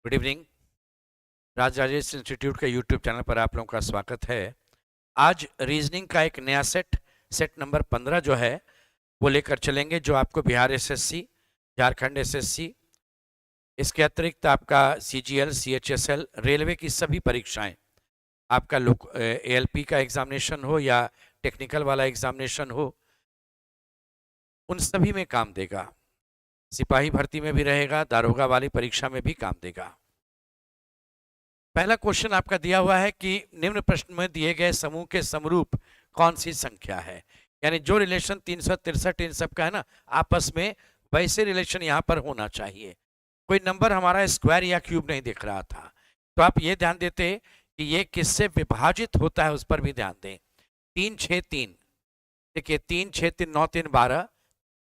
Good evening. Raj Rajesh institute के YouTube channel पर आप लोगों का स्वागत है। आज रीजनिंग का एक नया सेट नंबर 15 जो है वो लेकर चलेंगे, जो आपको बिहार एसएससी, झारखंड एसएससी, इसके अतिरिक्त आपका सीजीएल, सीएचएसएल, रेलवे की सभी परीक्षाएं, आपका एएलपी का एग्जामिनेशन हो या टेक्निकल वाला एग्जामिनेशन हो, उन सभी में काम देगा। सिपाही भर्ती में भी रहेगा, दारोगा वाली परीक्षा में भी काम देगा। पहला क्वेश्चन आपका दिया हुआ है कि निम्न प्रश्न में दिए गए समूह के समरूप कौन सी संख्या है। यानी जो रिलेशन 363 इन सब का है ना आपस में, वैसे रिलेशन यहाँ पर होना चाहिए। कोई नंबर हमारा स्क्वायर या क्यूब नहीं दिख रहा था, तो आप ये ध्यान देते कि ये किससे विभाजित होता है, उस पर भी ध्यान दें। 3 6 3, देखिए 3 6 3 9 3 12,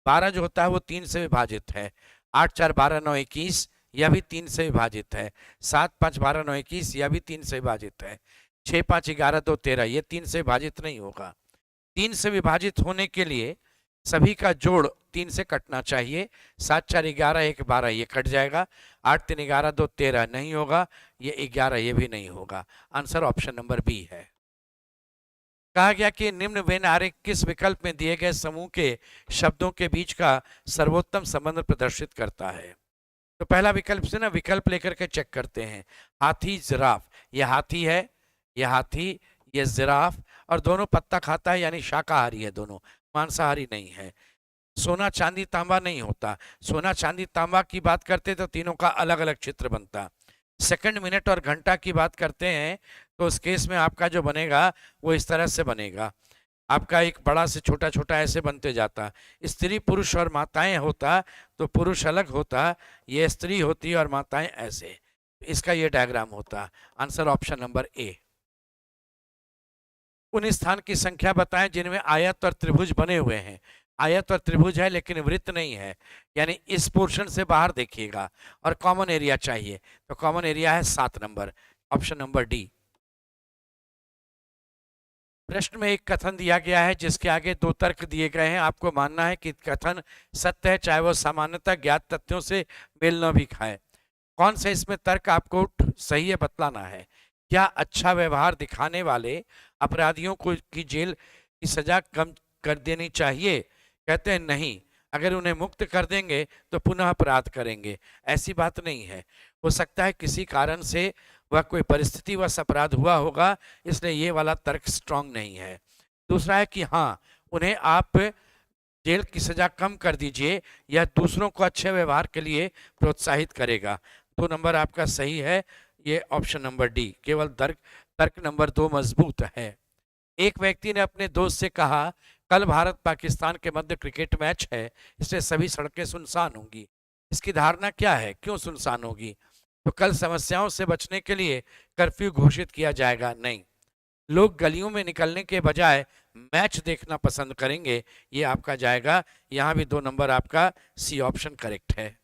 12 जो होता है वो 3 से विभाजित है। 8 4 12 9 21, यह भी 3 से विभाजित है। 7 5 12 9 21, यह भी 3 से विभाजित है। 6 5 11 2 13, ये 3 से विभाजित नहीं होगा। 3 से विभाजित होने के लिए सभी का जोड़ 3 से कटना चाहिए। 7 4 11 1 12, ये कट जाएगा। 8 3 11 2 13 नहीं होगा, ये 11, ये भी नहीं होगा। आंसर ऑप्शन नंबर बी है। कहा गया कि निम्न वेन आरेख किस विकल्प में दिए गए समूह के शब्दों के बीच का सर्वोत्तम संबंध प्रदर्शित करता है। तो पहला विकल्प से ना विकल्प लेकर के चेक करते हैं। हाथी जिराफ, ये हाथी है, ये हाथी, ये जिराफ, और दोनों पत्ता खाता है यानी शाकाहारी है, दोनों मांसाहारी नहीं है। सोना चांदी तांबा नहीं होता। सोना चांदी तांबा की बात करते तो तीनों का अलग अलग चित्र बनता। सेकंड, मिनट और घंटा की बात करते हैं तो उस केस में आपका जो बनेगा वो इस तरह से बनेगा। आपका एक बड़ा से छोटा छोटा ऐसे बनते जाता। स्त्री पुरुष और माताएं होता तो पुरुष अलग होता, ये स्त्री होती और माताएं ऐसे, इसका ये डायग्राम होता। Answer option number A. उन स्थान की संख्या बताएं जिनमें आयत और त्रिभुज बने हुए हैं। आयत और त्रिभुज है लेकिन वृत्त नहीं है, यानी इस पोर्शन से बाहर देखिएगा। और कॉमन एरिया चाहिए, तो कॉमन एरिया है 7 नंबर, ऑप्शन नंबर डी। प्रश्न में एक कथन दिया गया है जिसके आगे 2 तर्क दिए गए हैं। आपको मानना है कि कथन सत्य है, चाहे वो सामान्यतः ज्ञात तथ्यों से मेल न भी खाए। कौन से इसमें तर्क आपको सही है बतलाना है। क्या अच्छा व्यवहार दिखाने वाले अपराधियों को की जेल की सजा कम कर देनी चाहिए? कहते हैं नहीं, अगर उन्हें मुक्त कर देंगे तो पुनः अपराध करेंगे। ऐसी बात नहीं है। हो सकता है किसी कारण से वह कोई परिस्थितिवश अपराध हुआ होगा, इसलिए ये वाला तर्क स्ट्रांग नहीं है। दूसरा है कि हाँ, उन्हें आप जेल की सजा कम कर दीजिए, यह दूसरों को अच्छे व्यवहार के लिए प्रोत्साहित करेगा। 2 नंबर आपका सही है, ये ऑप्शन नंबर डी। केवल तर्क नंबर 2 मजबूत है। एक व्यक्ति ने अपने दोस्त से कहा, कल भारत पाकिस्तान के मध्य क्रिकेट मैच है, इसलिए सभी सड़कें सुनसान होंगी। इसकी धारणा क्या है, क्यों सुनसान होगी? तो कल समस्याओं से बचने के लिए कर्फ्यू घोषित किया जाएगा? नहीं, लोग गलियों में निकलने के बजाय मैच देखना पसंद करेंगे, ये आपका जाएगा। यहाँ भी 2 नंबर आपका सी ऑप्शन करेक्ट है।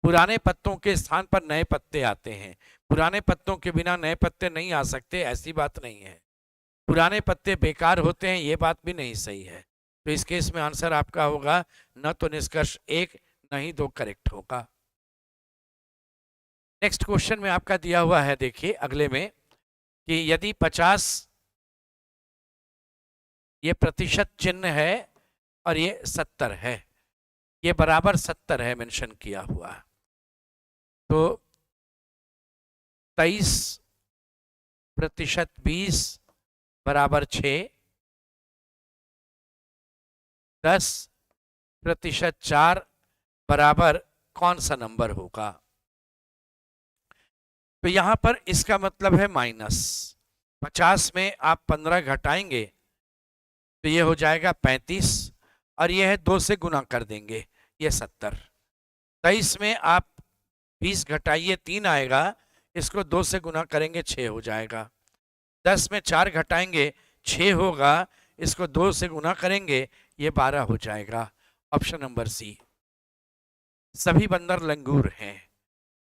पुराने पत्तों के स्थान पर नए पत्ते आते हैं। पुराने पत्तों के बिना नए पत्ते नहीं आ सकते, ऐसी बात नहीं है। पुराने पत्ते बेकार होते हैं, ये बात भी नहीं सही है। तो इस केस में आंसर आपका होगा न तो निष्कर्ष 1 न ही 2 करेक्ट होगा। नेक्स्ट क्वेश्चन में आपका दिया हुआ है, देखिए अगले में, कि यदि 50 ये प्रतिशत चिन्ह है और ये 70 है, ये बराबर 70 है मेंशन किया हुआ, तो 23% 20 बराबर 6, 10% 4 बराबर कौन सा नंबर होगा? तो यहां पर इसका मतलब है माइनस। 50 में आप 15 घटाएंगे तो ये हो जाएगा 35, और ये है 2 से गुना कर देंगे, ये 70। 23 में आप 20 घटाइए 3 आएगा, इसको 2 से गुना करेंगे 6 हो जाएगा। 10 में 4 घटाएंगे 6 होगा, इसको 2 से गुना करेंगे ये 12 हो जाएगा। Option number C. सभी बंदर लंगूर हैं,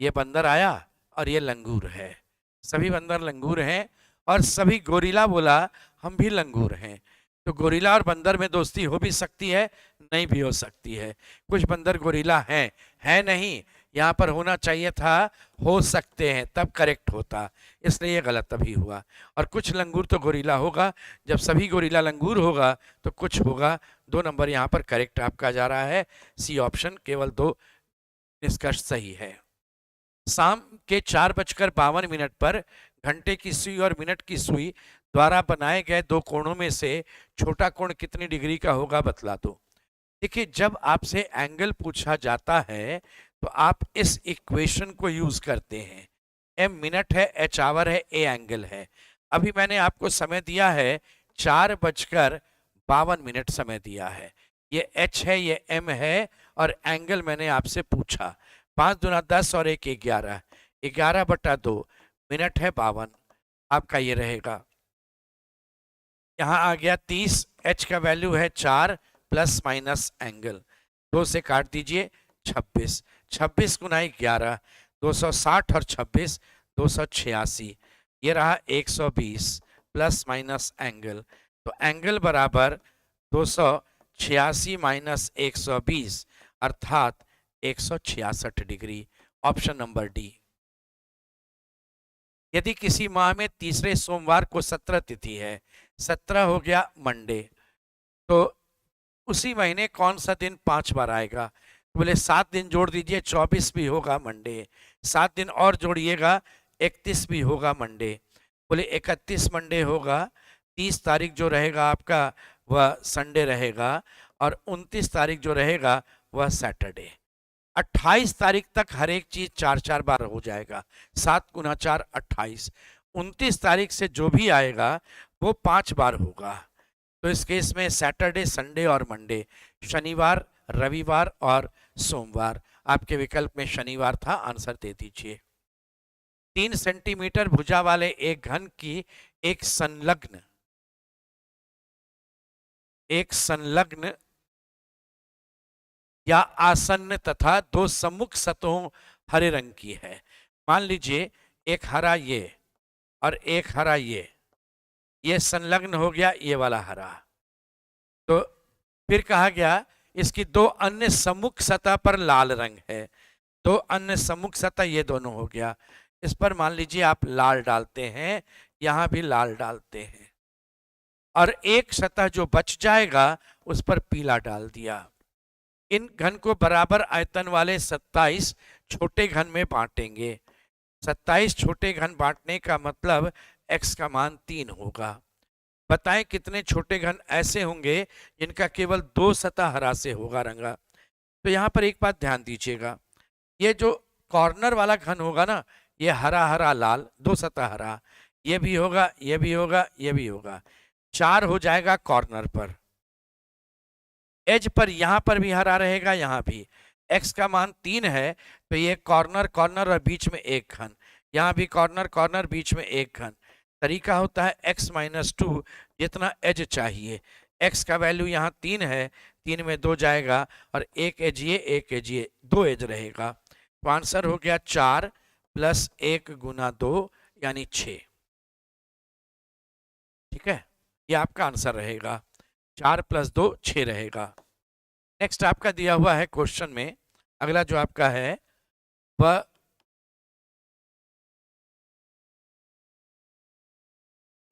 ये बंदर आया और ये लंगूर है। सभी बंदर लंगूर हैं और सभी गोरिल्ला बोला हम भी लंगूर हैं। तो गोरिल्ला और बंदर में दोस्ती हो भी सकती है, नहीं भी हो सकती है। कुछ बंदर गोरिल्ला हैं, है नहीं, यहाँ पर होना चाहिए था हो सकते हैं, तब करेक्ट होता, इसलिए ये गलत अभी हुआ। और कुछ लंगूर तो गोरिल्ला होगा, जब सभी गोरिल्ला लंगूर होगा तो कुछ होगा। 2 नंबर यहाँ पर करेक्ट आपका जा रहा है, सी ऑप्शन, केवल 2 निष्कर्ष सही है। शाम के 4:52 पर घंटे की सुई और मिनट की सुई द्वारा बनाए गए दो कोणों में से छोटा कोण कितनी डिग्री का होगा, बतला दो। देखिए, जब आपसे एंगल पूछा जाता है तो आप इस इक्वेशन को यूज करते हैं। एम मिनट है, एच आवर है, ए एंगल है। अभी मैंने आपको समय दिया है 4:52 समय दिया है। ये एच है, ये एम है, और एंगल मैंने आपसे पूछा। 5 दूना 10 और 1 11, 11/2 मिनट है 52, आपका ये रहेगा। यहाँ आ गया 30, एच का वैल्यू है 4 प्लस माइनस एंगल, 2 से काट दीजिए 26, 26 गुना 11, 260 और 26 286, ये रहा 120 प्लस माइनस एंगल, तो एंगल बराबर 286 माइनस 120 अर्थात 166 डिग्री, ऑप्शन नंबर डी। यदि किसी माह में तीसरे सोमवार को 17 तिथि है, 17 हो गया मंडे, तो उसी महीने कौन सा दिन 5 बार आएगा? तो बोले 7 दिन जोड़ दीजिए, 24 भी होगा मंडे, 7 दिन और जोड़िएगा, 31 भी होगा मंडे। बोले 31 मंडे होगा, 30 तारीख जो रहेगा आपका वह संडे रहेगा, और 29 तारीख जो रहेगा वह सैटरडे। 28 तारीख तक हर एक चीज 4 बार हो जाएगा, 7 गुना 4 28। 29 तारीख से जो भी आएगा वो 5 बार होगा। तो इस केस में सैटरडे, संडे और मंडे, शनिवार, रविवार और सोमवार, आपके विकल्प में शनिवार था, आंसर दे दीजिए। 3 सेंटीमीटर भुजा वाले एक घन की एक संलग्न या आसन्न तथा 2 सम्मुख सतहों हरे रंग की है। मान लीजिए एक हरा ये और एक हरा ये संलग्न हो गया, ये वाला हरा। तो फिर कहा गया इसकी 2 अन्य सम्मुख सतह पर लाल रंग है, 2 अन्य सम्मुख सतह ये दोनों हो गया। इस पर मान लीजिए आप लाल डालते हैं, यहां भी लाल डालते हैं, और एक सतह जो बच जाएगा उस पर पीला डाल दिया। इन घन को बराबर आयतन वाले 27 छोटे घन में बांटेंगे। 27 छोटे घन बांटने का मतलब x का मान 3 होगा। बताएं कितने छोटे घन ऐसे होंगे जिनका केवल 2 सतह हरा से होगा रंगा। तो यहाँ पर एक बात ध्यान दीजिएगा, ये जो कॉर्नर वाला घन होगा ना, ये हरा हरा लाल, 2 सतह हरा, ये भी होगा, ये भी होगा, ये भी होगा, 4 हो जाएगा कॉर्नर पर। एज पर यहां पर भी हरा रहेगा, यहां भी। x का मान 3 है तो ये कॉर्नर कॉर्नर और बीच में एक घन, यहां भी कॉर्नर कॉर्नर बीच में एक घन। तरीका होता है x-2 जितना एज चाहिए। x का वैल्यू यहाँ 3 है, 3 में 2 जाएगा, और एक एज ये, एक एज ये, 2 एज रहेगा। तो आंसर हो गया 4 प्लस 1 गुना 2 यानी 6। ठीक है, ये आपका आंसर रहेगा, 4 प्लस 2 6 रहेगा। नेक्स्ट आपका दिया हुआ है क्वेश्चन में, अगला जो आपका है वह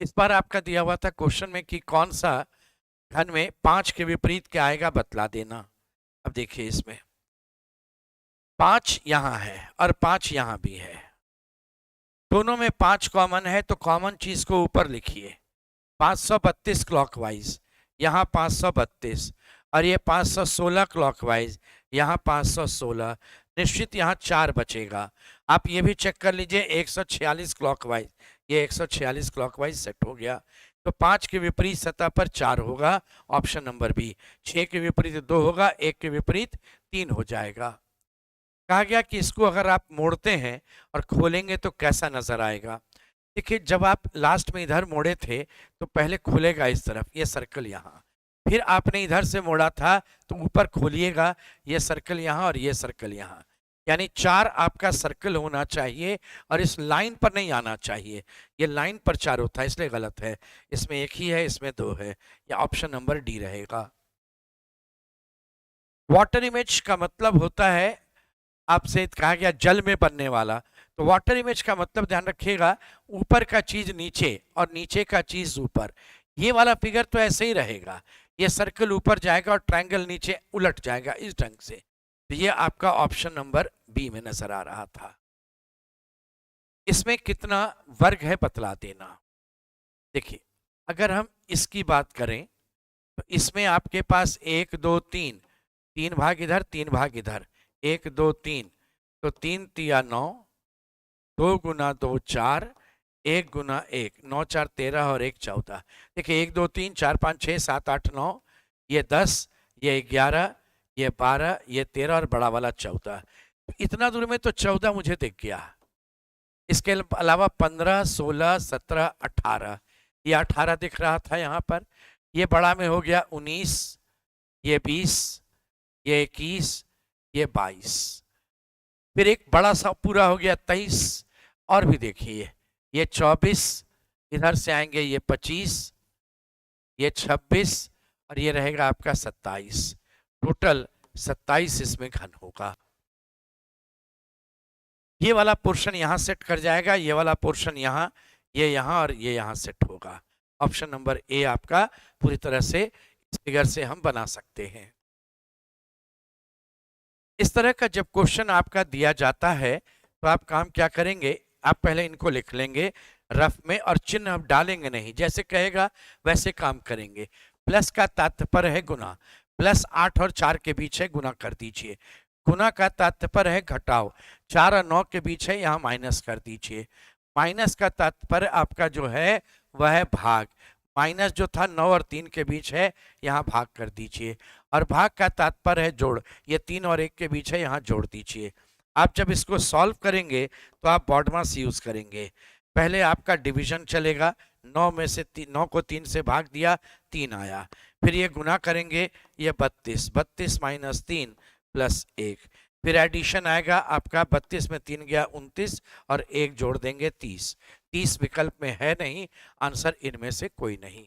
इस बार आपका दिया हुआ था क्वेश्चन में कि कौन सा घन में 5 के विपरीत क्या आएगा, बतला देना। अब देखिए इसमें 5 यहां है और 5 यहां भी है, दोनों में 5 कॉमन है, तो कॉमन चीज को ऊपर लिखिए। 532 क्लॉकवाइज, यहाँ 532, और ये 516 क्लॉकवाइज, यहाँ 516। निश्चित यहाँ 4 बचेगा। आप ये भी चेक कर लीजिए 146 क्लॉकवाइज, ये 146 क्लॉकवाइज सेट हो गया। तो 5 के विपरीत सतह पर 4 होगा, ऑप्शन नंबर बी। 6 के विपरीत 2 होगा, 1 के विपरीत 3 हो जाएगा। कहा गया कि इसको अगर आप मोड़ते हैं और खोलेंगे तो कैसा नजर आएगा। देखिए, जब आप लास्ट में इधर मोड़े थे तो पहले खुलेगा इस तरफ, ये सर्कल यहाँ, फिर आपने इधर से मोड़ा था तो ऊपर खोलिएगा, ये सर्कल यहाँ और ये सर्कल यहाँ, यानी 4 आपका सर्कल होना चाहिए और इस लाइन पर नहीं आना चाहिए। ये लाइन पर 4 होता है, इसलिए गलत है। इसमें 1 ही है, इसमें 2 है, या ऑप्शन नंबर डी रहेगा। वाटर इमेज का मतलब होता है आपसे कहा गया जल में बनने वाला, तो वाटर इमेज का मतलब ध्यान रखिएगा ऊपर का चीज नीचे और नीचे का चीज ऊपर। ये वाला फिगर तो ऐसे ही रहेगा, ये सर्कल ऊपर जाएगा और ट्रायंगल नीचे उलट जाएगा इस ढंग से। तो ये आपका ऑप्शन नंबर बी में नजर आ रहा था। इसमें कितना वर्ग है बतला देना। देखिए अगर हम इसकी बात करें तो इसमें आपके पास 1 2 3, 3 भाग इधर 3 भाग इधर, 1 2 3, तो 3 तिया 9, 2 गुना 2 4, 1 गुना 1, 9 4 13 और 1 14। देखिए 1 2 3 4 5 6 7 8 9, ये 10, ये 11, ये 12, ये 13 और बड़ा वाला 14। इतना दूर में तो 14 मुझे दिख गया। इसके अलावा 15 16 17 18, ये 18 दिख रहा था यहाँ पर। ये बड़ा में हो गया 19, ये 20, ये 21, ये 22। फिर एक बड़ा सा पूरा हो गया 23, और भी देखिए ये 24, इधर से आएंगे ये 25, ये 26 और ये रहेगा आपका 27। टोटल 27 इसमें घन होगा। ये वाला पोर्शन यहां सेट कर जाएगा, ये वाला पोर्शन यहां, ये यहां और ये यहां सेट होगा। ऑप्शन नंबर ए आपका पूरी तरह से इस फिगर से हम बना सकते हैं। इस तरह का जब क्वेश्चन आपका दिया जाता है तो आप काम क्या करेंगे, आप पहले इनको लिख लेंगे रफ में और चिन्ह अब डालेंगे नहीं, जैसे कहेगा वैसे काम करेंगे। प्लस का तात्पर्य है गुना, प्लस 8 और 4 के बीच है, गुना कर दीजिए। गुना का तात्पर्य है घटाओ, 4 और 9 के बीच है, यहाँ माइनस कर दीजिए। माइनस का तात्पर्य आपका जो है वह है भाग, माइनस जो था 9 और 3 के बीच है, यहाँ भाग कर दीजिए। और भाग का तात्पर्य है जोड़, ये 3 और 1 के बीच है, यहाँ जोड़ दीजिए। आप जब इसको सॉल्व करेंगे तो आप बॉडमास यूज करेंगे। पहले आपका डिवीजन चलेगा, 9 में से 9 को 3 से भाग दिया, 3 आया। फिर ये गुना करेंगे, ये 32, 32 माइनस 3 प्लस 1। फिर एडिशन आएगा आपका, 32 में 3 गया 29 और 1 जोड़ देंगे 30। 30 विकल्प में है नहीं, आंसर इनमें से कोई नहीं।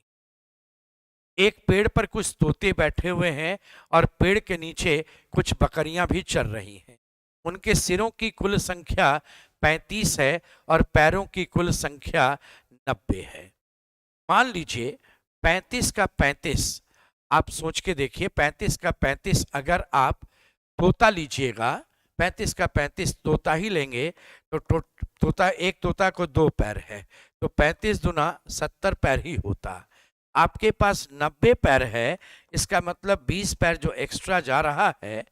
एक पेड़ पर कुछ तोते बैठे हुए हैं और पेड़ के नीचे कुछ बकरियां भी चर रही हैं। उनके सिरों की कुल संख्या 35 है और पैरों की कुल संख्या 90 है। मान लीजिए 35 का 35, आप सोच के देखिए 35 का 35 अगर आप तोता लीजिएगा, 35 का 35 तोता ही लेंगे तो तोता, एक तोता को 2 पैर है, तो 35 दुना 70 पैर ही होता। आपके पास 90 पैर है, इसका मतलब 20 पैर जो एक्स्ट्रा जा रहा है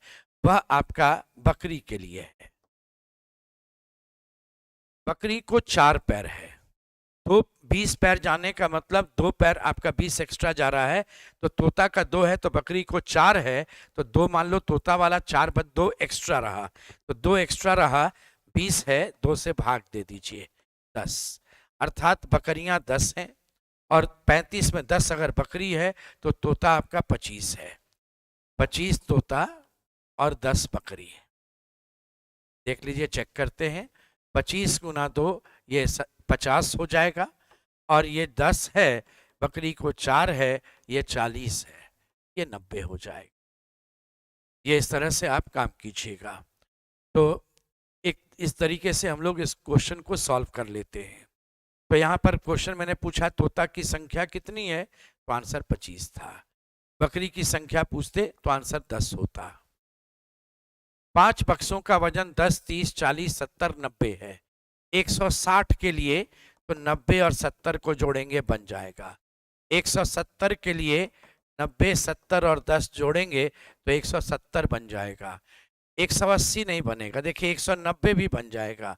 वह आपका बकरी के लिए है। बकरी को 4 पैर है, तो 20 पैर जाने का मतलब 2 पैर आपका 20 एक्स्ट्रा जा रहा है, तो तोता का 2 है तो बकरी को 4 है, तो 2 मान लो तोता वाला 4 बद 2 एक्स्ट्रा रहा, तो 2 एक्स्ट्रा रहा, 20 है, 2 से भाग दे दीजिए 10, अर्थात बकरियां 10 हैं और 35 में 10 अगर बकरी है तो तोता आपका 25 है। 25 तोता और 10 बकरी है। देख लीजिए, चेक करते हैं, 25 गुना 2 ये 50 हो जाएगा, और ये 10 है, बकरी को 4 है, ये 40 है, ये 90 हो जाएगा। ये इस तरह से आप काम कीजिएगा। तो एक इस तरीके से हम लोग इस क्वेश्चन को सॉल्व कर लेते हैं। तो यहाँ पर क्वेश्चन मैंने पूछा तोता की संख्या कितनी है, तो आंसर 25 था। बकरी की संख्या पूछते तो आंसर 10 होता। 5 बक्सों का वजन 10 30 40 70 90 है। 160 के लिए तो 90 और 70 को जोड़ेंगे, बन जाएगा। 170 के लिए 90 70 और 10 जोड़ेंगे तो 170 बन जाएगा। 180 नहीं बनेगा, देखिए 190 भी बन जाएगा।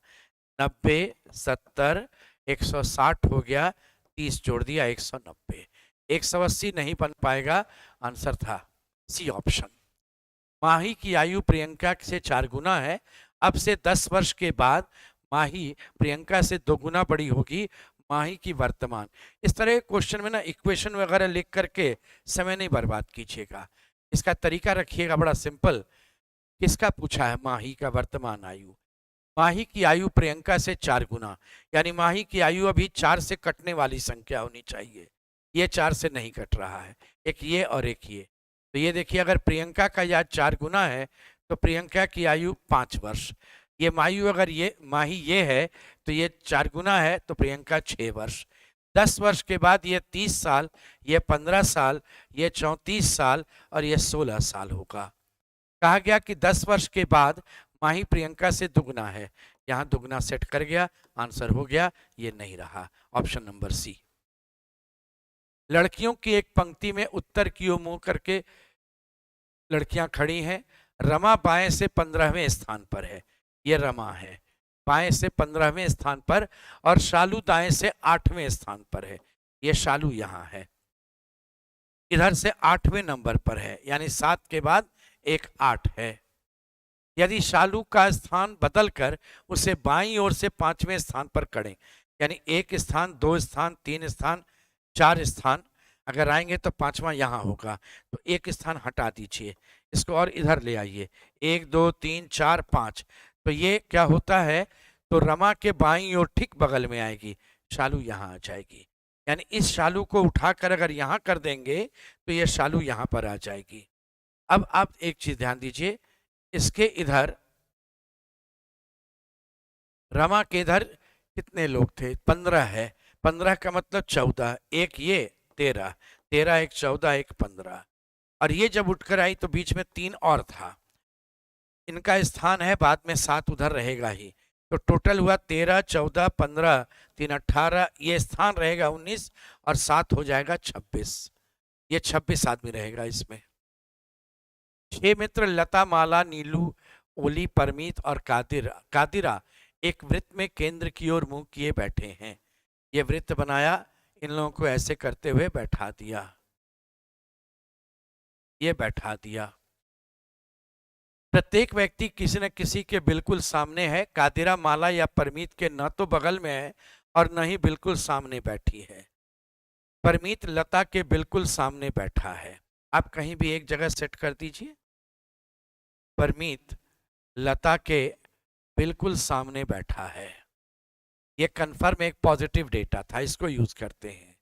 90 70 160 हो गया, 30 जोड़ दिया 190। 180 नहीं बन पाएगा, आंसर था सी ऑप्शन। माही की आयु प्रियंका से 4 गुना है। अब से 10 वर्ष के बाद माही प्रियंका से 2 गुना बड़ी होगी। माही की वर्तमान, इस तरह क्वेश्चन में ना इक्वेशन वगैरह लिख करके समय नहीं बर्बाद कीजिएगा। इसका तरीका रखिएगा बड़ा सिंपल। किसका पूछा है, माही का वर्तमान आयु। माही की आयु प्रियंका से 4 गुना, यानी माही की आयु अभी 4 से कटने वाली संख्या होनी चाहिए। ये 4 से नहीं कट रहा है, एक ये और एक ये। तो ये देखिए, अगर प्रियंका का याद 4 गुना है तो प्रियंका की आयु 5 वर्ष। ये मायु अगर ये माही ये है तो ये 4 गुना है, तो प्रियंका 6 वर्ष। 10 वर्ष के बाद ये 30 साल, ये 15 साल, ये 34 साल और ये 16 साल होगा। कहा गया कि 10 वर्ष के बाद माही प्रियंका से दुगना है। यहाँ दुगना सेट कर गया, आंसर हो गया, ये नहीं रहा, ऑप्शन नंबर सी। लड़कियों की एक पंक्ति में उत्तर की ओर मुंह करके लड़कियां खड़ी हैं। रमा बाएं से 15वें स्थान पर है, ये रमा है बाएं से 15वें स्थान पर, और शालू दाएं से 8वें स्थान पर है, ये शालू यहाँ है। इधर से 8वें नंबर पर है, यानी 7 के बाद एक 8 है। यदि शालू का स्थान बदलकर उसे बाईं ओर से 5वें स्थान पर करें, यानी 1 स्थान, 2 स्थान, 3 स्थान, 4 स्थान अगर आएंगे तो 5वां यहाँ होगा, तो 1 स्थान हटा दीजिए, इसको और इधर ले आइए, 1 2 3 4 5, तो ये क्या होता है, तो रमा के बाईं ओर ठीक बगल में आएगी, शालू यहाँ आ जाएगी। यानी इस शालू को उठाकर अगर यहाँ कर देंगे तो ये शालू यहाँ पर आ जाएगी। अब आप एक चीज ध्यान दीजिए, इसके इधर रमा के इधर कितने लोग थे, 15 है, 15 का मतलब 14, एक ये 13, 13 एक 14 एक 15, और ये जब उठकर आई तो बीच में 3 और था, इनका स्थान है बाद में 7 उधर रहेगा ही, तो टोटल हुआ 13 14 15 3 18, ये स्थान रहेगा 19 और 7 हो जाएगा 26, ये 26 आदमी रहेगा इसमें। 6 मित्र लता, माला, नीलू, ओली, परमीत और कादिरा एक वृत्त में केंद्र की ओर मुंह किए बैठे हैं। ये वृत्त बनाया, इन लोगों को ऐसे करते हुए बैठा दिया, ये बैठा दिया। प्रत्येक व्यक्ति किसी न किसी के बिल्कुल सामने है। कादिरा माला या परमीत के न तो बगल में है और न ही बिल्कुल सामने बैठी है। परमीत लता के बिल्कुल सामने बैठा है, आप कहीं भी एक जगह सेट कर दीजिए। परमीत लता के बिल्कुल सामने बैठा है, यह कंफर्म एक पॉजिटिव डेटा था, इसको यूज करते हैं।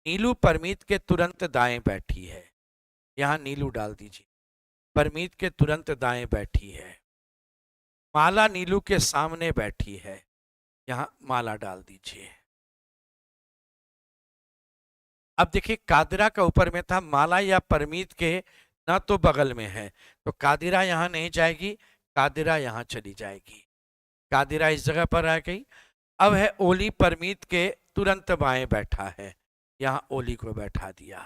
नीलू परमीत के तुरंत दाएं बैठी है, यहां नीलू डाल दीजिए, परमीत के तुरंत दाएं बैठी है। माला नीलू के सामने बैठी है, यहां माला डाल दीजिए। अब देखिए कादिरा का ऊपर में था, माला या परमीत के ना तो बगल में है, तो कादिरा यहां नहीं जाएगी, कादिरा यहां चली जाएगी, कादिरा इस जगह पर आ गई। अब है ओली परमीत के तुरंत बाएं बैठा है, यहां ओली को बैठा दिया।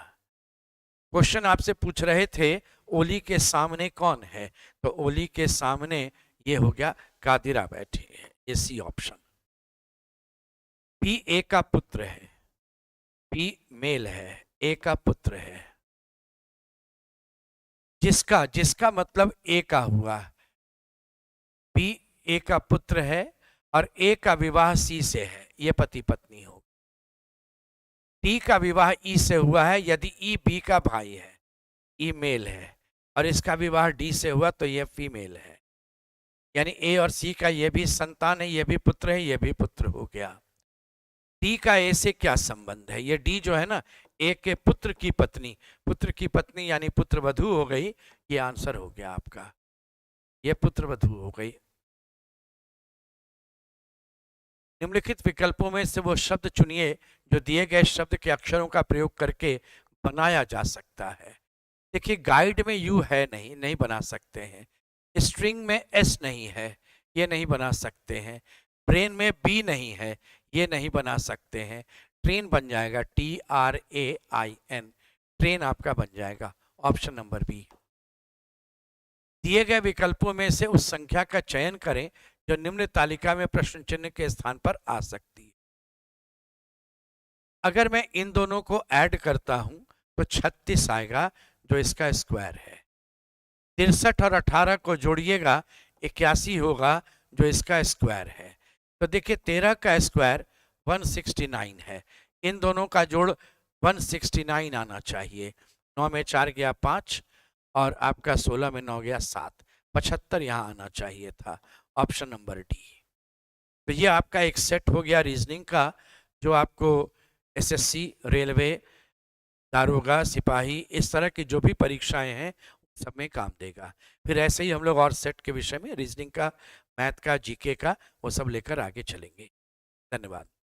क्वेश्चन आपसे पूछ रहे थे ओली के सामने कौन है, तो ओली के सामने ये हो गया कादिरा बैठे है, ये सी ऑप्शन। पी ए का पुत्र है, पी मेल है, ए का पुत्र है, जिसका मतलब ए का हुआ, पी ए का पुत्र है और ए का विवाह सी से है, ये पति पत्नी हो। टी का विवाह ई से हुआ है, यदि ई बी का भाई है, ई मेल है, और इसका विवाह डी से हुआ तो ये फीमेल है, यानी ए और सी का ये भी संतान है, ये भी पुत्र है, ये भी पुत्र हो गया। डी का ए से क्या संबंध है, ये डी जो है ना, ए के पुत्र की पत्नी यानी पुत्र वधू हो गई, ये आंसर हो गया आपका, ये पुत्र वधू हो गई। निम्नलिखित विकल्पों में से वो शब्द चुनिए जो दिए गए शब्द के अक्षरों का प्रयोग करके बनाया जा सकता है। देखिए गाइड में यू है नहीं बना सकते हैं, स्ट्रिंग में एस नहीं है, ये नहीं बना सकते हैं, ब्रेन में बी नहीं है, ये नहीं बना सकते हैं। ट्रेन बन जाएगा TRAIN, ट्रेन आपका बन जाएगा, ऑप्शन नंबर बी। दिए गए विकल्पों में से उस संख्या का चयन करें जो निम्न तालिका में प्रश्न चिन्ह के स्थान पर आ सकती है। अगर मैं इन दोनों को ऐड करता हूं तो 36 आएगा, जो इसका स्क्वायर है। 63 और 18 को जोड़िएगा 81 होगा, जो इसका स्क्वायर है। तो देखिए 13 का स्क्वायर 169 है, इन दोनों का जोड़ 169 आना चाहिए। 9 में 4 गया 5 और आपका 16 में 9 गया 7, 75 यहाँ आना चाहिए था, ऑप्शन नंबर डी। तो ये आपका एक सेट हो गया रीजनिंग का, जो आपको SSC, रेलवे, दारोगा, सिपाही, इस तरह की जो भी परीक्षाएं हैं सब में काम देगा। फिर ऐसे ही हम लोग और सेट के विषय में रीजनिंग का, मैथ का, जीके का वो सब लेकर आगे चलेंगे। धन्यवाद।